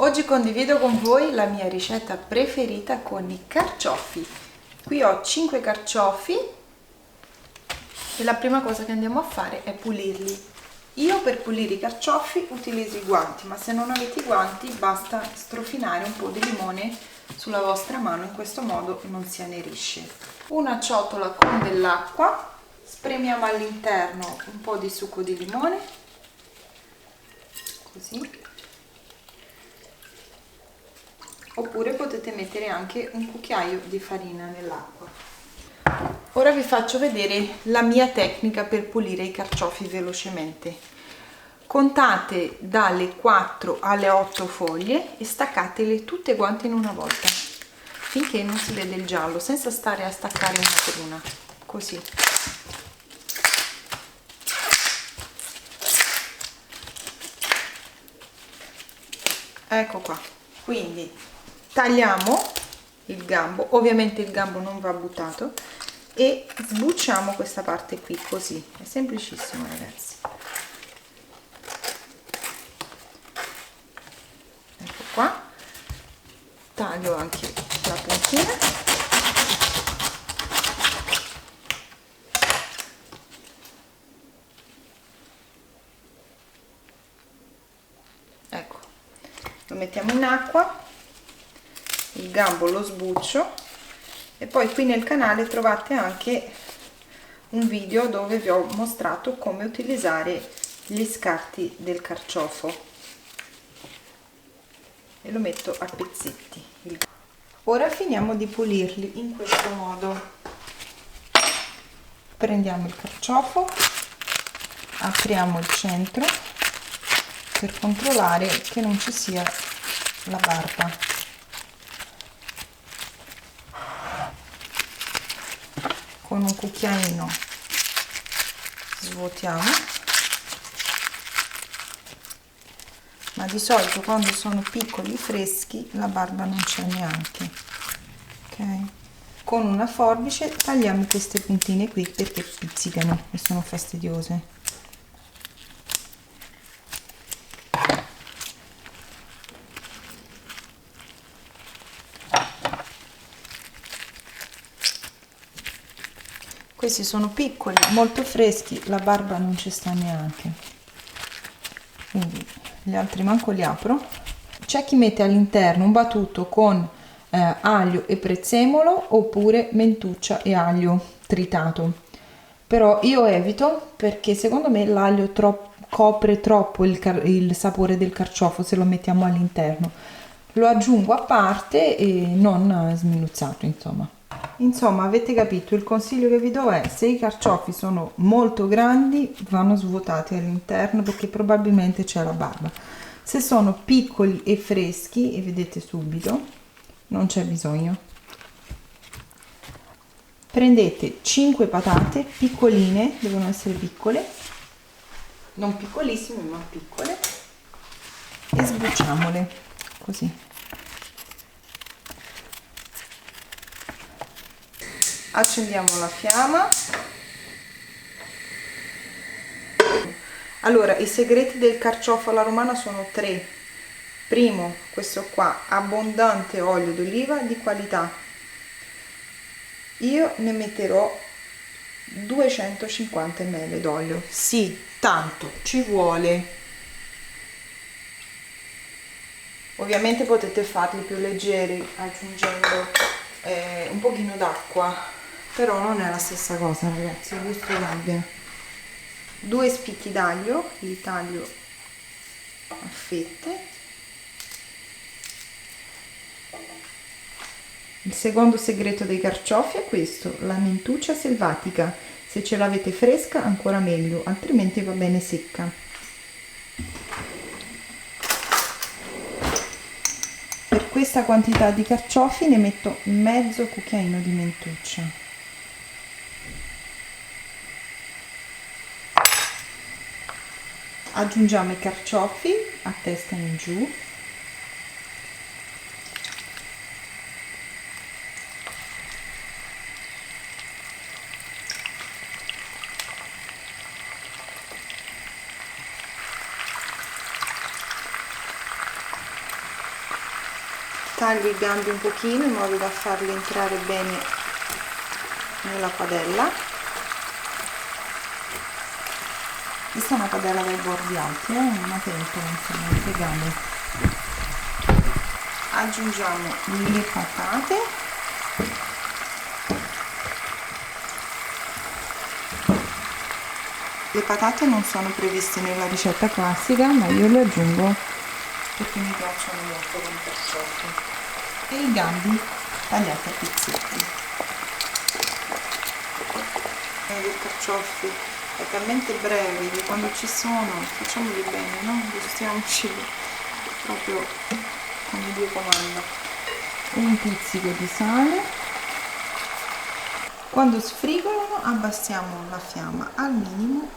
Oggi condivido con voi la mia ricetta preferita con i carciofi. Qui ho 5 carciofi e la prima cosa che andiamo a fare è pulirli. Io per pulire i carciofi utilizzo i guanti, ma se non avete i guanti basta strofinare un po' di limone sulla vostra mano, in questo modo non si annerisce. Una ciotola con dell'acqua, spremiamo all'interno un po' di succo di limone, così. Oppure potete mettere anche un cucchiaio di farina nell'acqua. Ora vi faccio vedere la mia tecnica per pulire i carciofi velocemente. Contate dalle 4 alle 8 foglie e staccatele tutte quante in una volta, finché non si vede il giallo, senza stare a staccare una per una, così. Ecco qua. Quindi tagliamo il gambo, ovviamente il gambo non va buttato, e sbucciamo questa parte qui, così. È semplicissimo, ragazzi. Ecco qua. Taglio anche la puntina. Ecco, lo mettiamo in acqua, il gambo lo sbuccio, e poi qui nel canale trovate anche un video dove vi ho mostrato come utilizzare gli scarti del carciofo, e lo metto a pezzetti. Ora finiamo di pulirli in questo modo. Prendiamo il carciofo, apriamo il centro per controllare che non ci sia la barba. Con un cucchiaino svuotiamo, ma di solito quando sono piccoli e freschi la barba non c'è neanche, ok? Con una forbice tagliamo queste puntine qui perché pizzicano e sono fastidiose. Questi sono piccoli, molto freschi, la barba non ci sta neanche, quindi gli altri manco li apro. C'è chi mette all'interno un battuto con aglio e prezzemolo, oppure mentuccia e aglio tritato, però io evito, perché secondo me l'aglio copre troppo il sapore del carciofo se lo mettiamo all'interno. Lo aggiungo a parte e non sminuzzato, Insomma, avete capito, il consiglio che vi do è: se i carciofi sono molto grandi vanno svuotati all'interno, perché probabilmente c'è la barba. Se sono piccoli e freschi, e vedete subito, non c'è bisogno. Prendete 5 patate piccoline, devono essere piccole, non piccolissime ma piccole, e sbucciamole così. Accendiamo la fiamma. Allora, i segreti del carciofo alla romana sono 3. Primo, questo qua, abbondante olio d'oliva di qualità. Io ne metterò 250 ml d'olio. Sì, tanto ci vuole. Ovviamente potete farli più leggeri aggiungendo un pochino d'acqua, però non è la stessa cosa, ragazzi, il gusto cambia. 2 spicchi d'aglio, li taglio a fette. Il secondo segreto dei carciofi è questo: la mentuccia selvatica. Se ce l'avete fresca ancora meglio, altrimenti va bene secca. Per questa quantità di carciofi ne metto mezzo cucchiaino di mentuccia. Aggiungiamo i carciofi a testa in giù. taglio i gambi un pochino in modo da farli entrare bene nella padella. Questa è una padella dai bordi alti, una pentola insomma di gambi. Aggiungiamo le patate, le patate non sono previste nella ricetta classica, ma io le aggiungo perché mi piacciono molto con i carciofi, e i gambi tagliati a pizzetti. I carciofi è talmente breve che quando ci sono facciamoli bene, no? Gustiamoci proprio come Dio comanda. Un pizzico di sale. Quando sfrigolano abbassiamo la fiamma al minimo,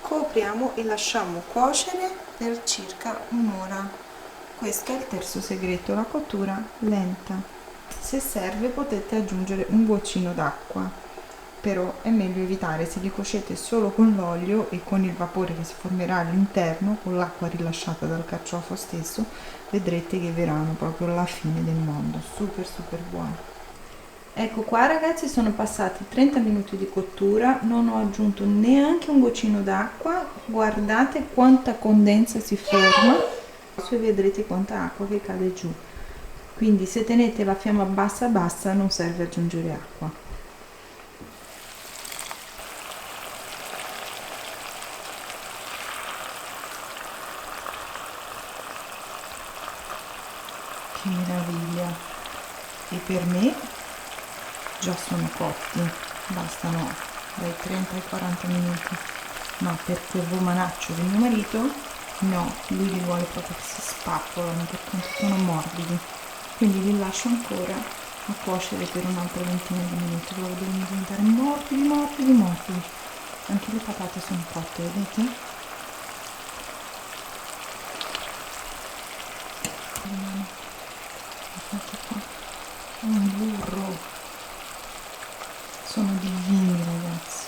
copriamo e lasciamo cuocere per circa un'ora. Questo è il terzo segreto, la cottura lenta. Se serve potete aggiungere un goccino d'acqua, però è meglio evitare. Se li cuocete solo con l'olio e con il vapore che si formerà all'interno, con l'acqua rilasciata dal carciofo stesso, vedrete che verranno proprio la fine del mondo, super buoni. Ecco qua ragazzi, sono passati 30 minuti di cottura, non ho aggiunto neanche un goccino d'acqua, guardate quanta condensa si forma e vedrete quanta acqua che cade giù. Quindi se tenete la fiamma bassa non serve aggiungere acqua. Che meraviglia! E per me già sono cotti, bastano dai 30 ai 40 minuti, ma per quel romanaccio di mio marito no, lui li vuole proprio che si spappolano per quanto sono morbidi, quindi li lascio ancora a cuocere per un'altra ventina di minuti, proprio devono diventare morbidi. Anche le patate sono cotte, vedete? Guardate qua, un burro, sono divini ragazzi.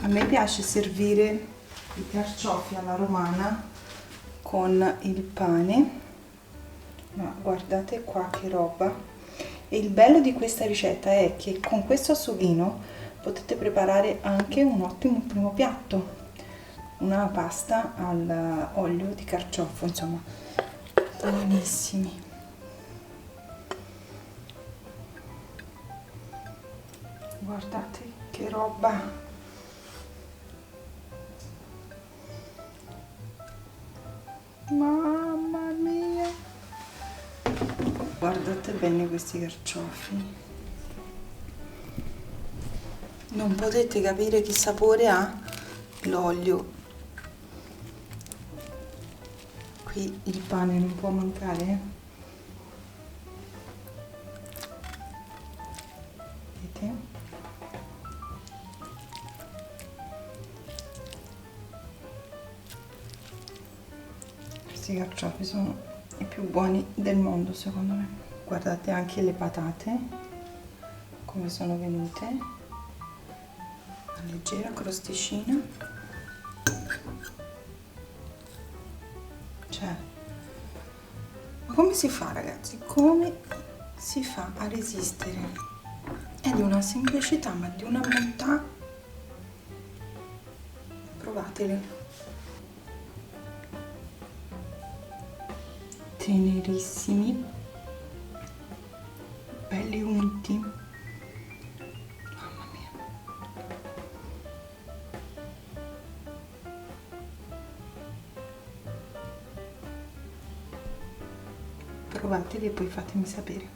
A me piace servire i carciofi alla romana con il pane, ma guardate qua che roba. E il bello di questa ricetta è che con questo sughino potete preparare anche un ottimo primo piatto, una pasta all'olio di carciofo, insomma, buonissimi. Guardate che roba! Mamma mia! Guardate bene questi carciofi. Non potete capire che sapore ha l'olio. Qui il pane non può mancare. Vedete? Questi carciofi sono i più buoni del mondo secondo me. Guardate anche le patate come sono venute, una leggera crosticina, cioè, ma come si fa ragazzi, come si fa a resistere? È di una semplicità ma di una bontà, provatele. Tenerissimi, belli unti, mamma mia. Provateli e poi fatemi sapere.